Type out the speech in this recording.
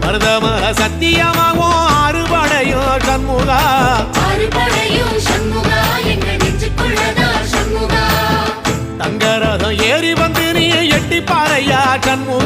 மருதமர சத்தியமாகும் அறுபடையும் சண்முகா தங்கரதம் ஏறி வந்து நீ எட்டி பாறையா சண்முகா